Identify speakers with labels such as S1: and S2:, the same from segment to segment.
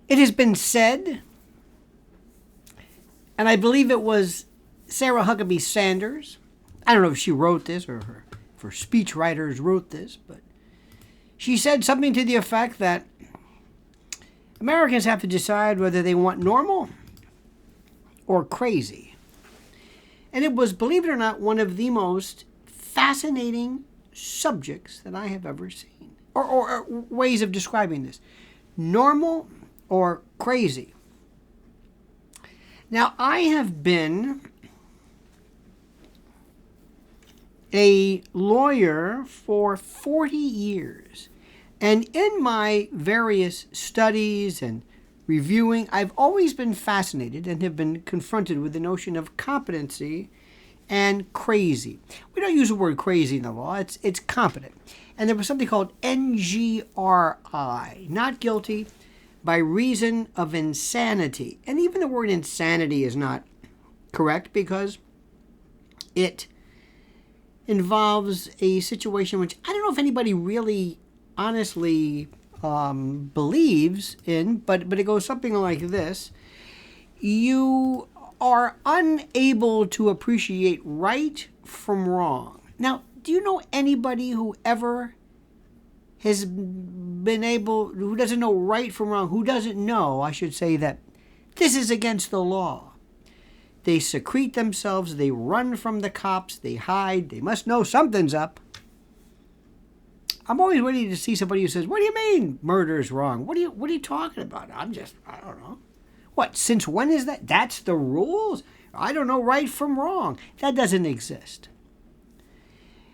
S1: It has been said, and I believe it was Sarah Huckabee Sanders. I don't know if she wrote this or if her speechwriters wrote this, but she said something to the effect that Americans have to decide whether they want normal or crazy. And it was, believe it or not, one of the most fascinating subjects that I have ever seen, or ways of describing this. Normal or crazy. Now, I have been a lawyer for 40 years. And in my various studies and reviewing, I've always been fascinated and have been confronted with the notion of competency and crazy. We don't use the word crazy in the law. It's competent. And there was something called NGRI, not guilty by reason of insanity. And even the word insanity is not correct because it involves a situation which I don't know if anybody really honestly believes in, but it goes something like this. You are unable to appreciate right from wrong. Now, do you know anybody who ever has been able, who doesn't know right from wrong, who doesn't know, I should say, that this is against the law? They secrete themselves, they run from the cops, they hide, they must know something's up. I'm always waiting to see somebody who says, what do you mean murder's wrong? What are you talking about? I don't know. What, since when is that? That's the rules? I don't know right from wrong. That doesn't exist.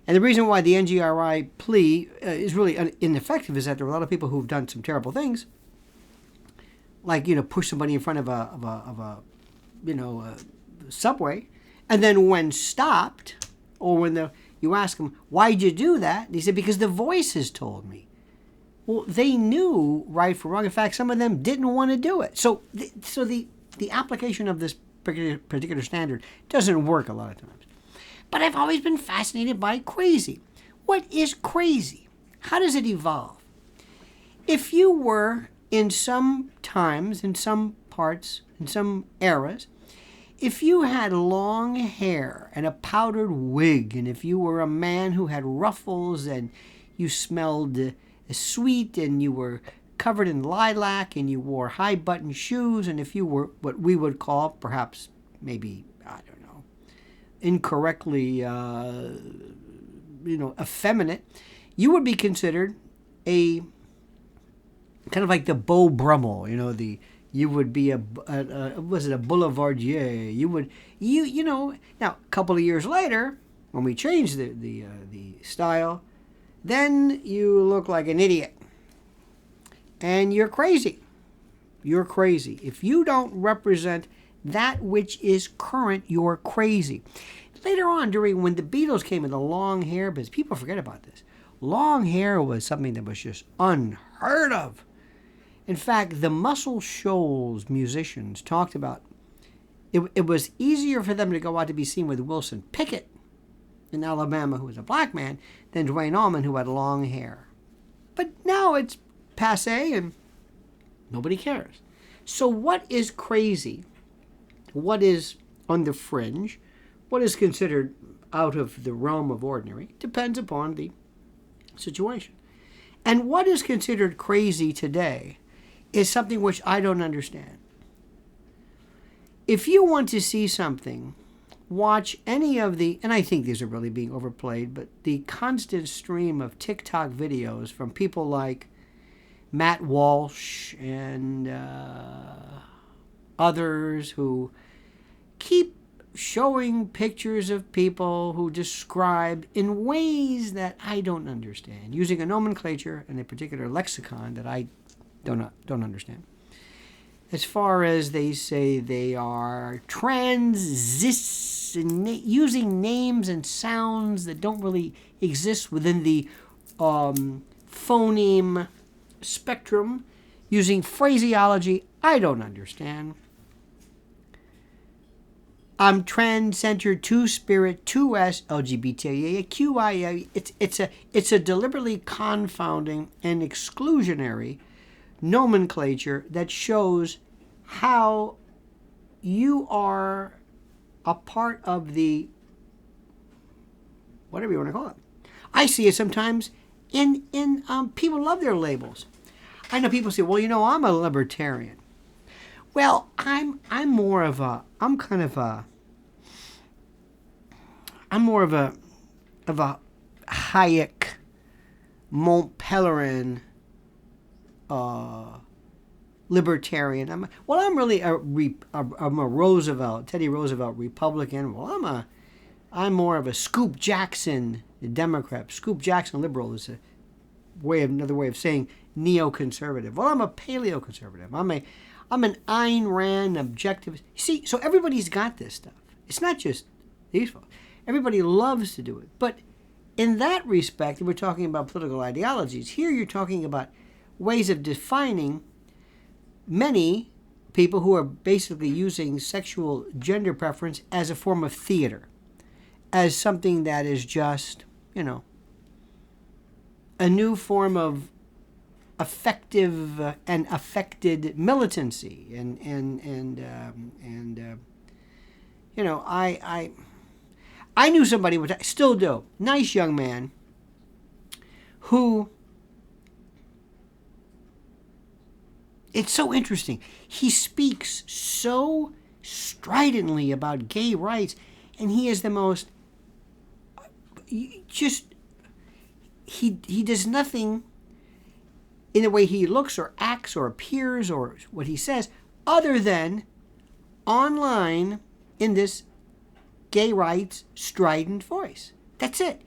S1: And the reason why the NGRI plea is really ineffective is that there are a lot of people who've done some terrible things, like, push somebody in front of a subway, and then when stopped, or when you ask them, why'd you do that? And he said, because the voices told me. Well, they knew right from wrong. In fact, some of them didn't want to do it. So the application of this particular standard doesn't work a lot of times. But I've always been fascinated by crazy. What is crazy? How does it evolve? If you were, in some times, in some parts, in some eras, if you had long hair and a powdered wig, and if you were a man who had ruffles and you smelled sweet and you were covered in lilac and you wore high-button shoes, and if you were what we would call, perhaps, maybe, I don't know, incorrectly, effeminate, you would be considered a kind of like the Beau Brummel, you would be a boulevardier? Now, a couple of years later, when we changed the style, then you look like an idiot. And you're crazy. You're crazy. If you don't represent that which is current, you're crazy. Later on, when the Beatles came in the long hair, because people forget about this, long hair was something that was just unheard of. In fact, the Muscle Shoals musicians talked about it was easier for them to go out to be seen with Wilson Pickett in Alabama, who was a black man, than Duane Allman, who had long hair. But now it's passé and nobody cares. So what is crazy? What is on the fringe? What is considered out of the realm of ordinary depends upon the situation. And what is considered crazy today is something which I don't understand. If you want to see something, watch any of and I think these are really being overplayed, but the constant stream of TikTok videos from people like Matt Walsh and others who keep showing pictures of people who describe in ways that I don't understand, using a nomenclature and a particular lexicon that I don't understand. As far as they say they are using names and sounds that don't really exist within the phoneme spectrum, using phraseology I don't understand. I'm trans-centered, two-spirit, 2S, LGBTQIA. It's a deliberately confounding and exclusionary nomenclature that shows how you are a part of the, whatever you want to call it. I see it sometimes in people love their labels. I know people say, well, I'm a libertarian. Well, I'm more of a Hayek, Mont Pelerin, libertarian. I'm really I'm a Roosevelt, Teddy Roosevelt Republican. Well, I'm more of a Scoop Jackson Democrat. Scoop Jackson liberal is another way of saying neoconservative. Well, I'm a paleoconservative. I'm an Ayn Rand objective. You see, so everybody's got this stuff. It's not just these folks. Everybody loves to do it. But in that respect, we're talking about political ideologies. Here you're talking about ways of defining many people who are basically using sexual gender preference as a form of theater, as something that is just, a new form of effective and affected militancy. I knew somebody, which I still do, nice young man, who, it's so interesting. He speaks so stridently about gay rights, and he is the most, he does nothing in the way he looks or acts or appears or what he says other than online in this gay rights strident voice. That's it.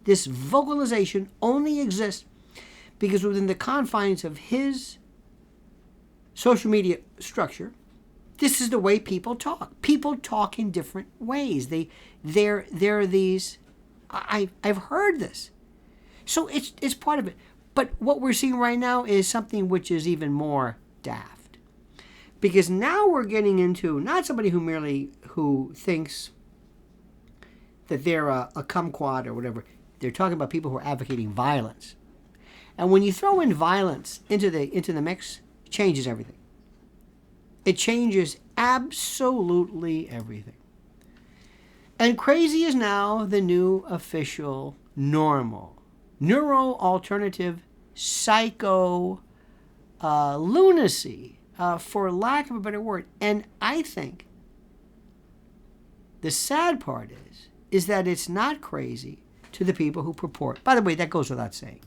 S1: This vocalization only exists because within the confines of his social media structure, this is the way people talk. People talk in different ways. They're these. I've heard this, so it's part of it. But what we're seeing right now is something which is even more daft, because now we're getting into not somebody who thinks that they're a kumquat or whatever. They're talking about people who are advocating violence, and when you throw in violence into the mix, it changes everything. It changes absolutely everything. And crazy is now the new official normal. Neuro-alternative psycho lunacy, for lack of a better word. And I think the sad part is that it's not crazy to the people who purport. By the way, that goes without saying.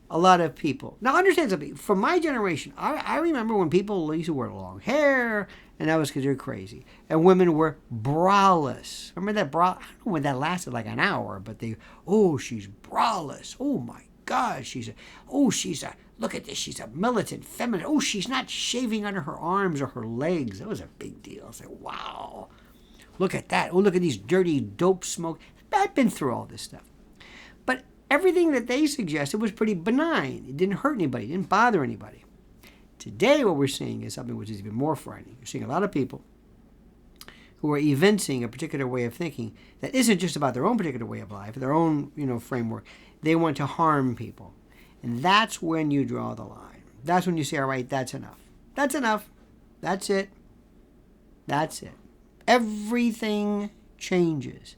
S1: A lot of people. Now, understand something. From my generation, I remember when people used to wear long hair, and that was considered crazy. And women were braless. Remember that bra? I don't know when that lasted like an hour, but she's braless. Oh my God, look at this, she's a militant feminine. Oh, she's not shaving under her arms or her legs. That was a big deal. I said, wow, look at that. Oh, look at these dirty dope smoke. I've been through all this stuff. But everything that they suggested was pretty benign. It didn't hurt anybody. It didn't bother anybody. Today, what we're seeing is something which is even more frightening. You're seeing a lot of people who are evincing a particular way of thinking that isn't just about their own particular way of life, their own, framework. They want to harm people. And that's when you draw the line. That's when you say, all right, that's enough. That's enough. That's it. That's it. Everything changes.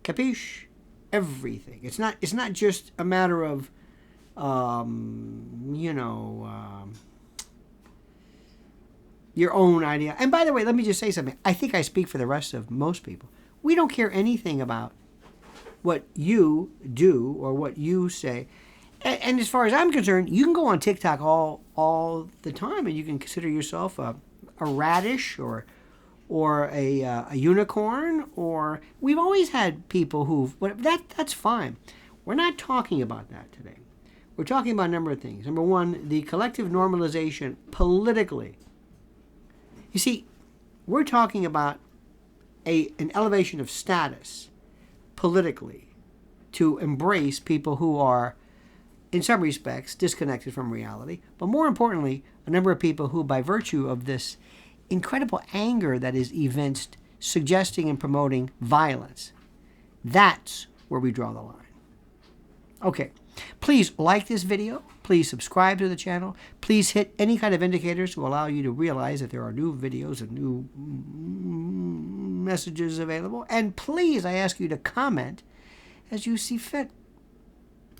S1: Capiche? Everything. It's not just a matter of, your own idea. And by the way, let me just say something. I think I speak for the rest of most people. We don't care anything about what you do or what you say. And as far as I'm concerned, you can go on TikTok all the time, and you can consider yourself a radish or a unicorn, or we've always had people that's fine. We're not talking about that today. We're talking about a number of things. Number one, the collective normalization politically. You see, we're talking about an elevation of status politically to embrace people who are, in some respects, disconnected from reality, but more importantly, a number of people who, by virtue of this incredible anger that is evinced, suggesting and promoting violence. That's where we draw the line. Okay, Please like this video. Please subscribe to the channel. Please hit any kind of indicators to allow you to realize that there are new videos and new messages available. And please, I ask you to comment as you see fit.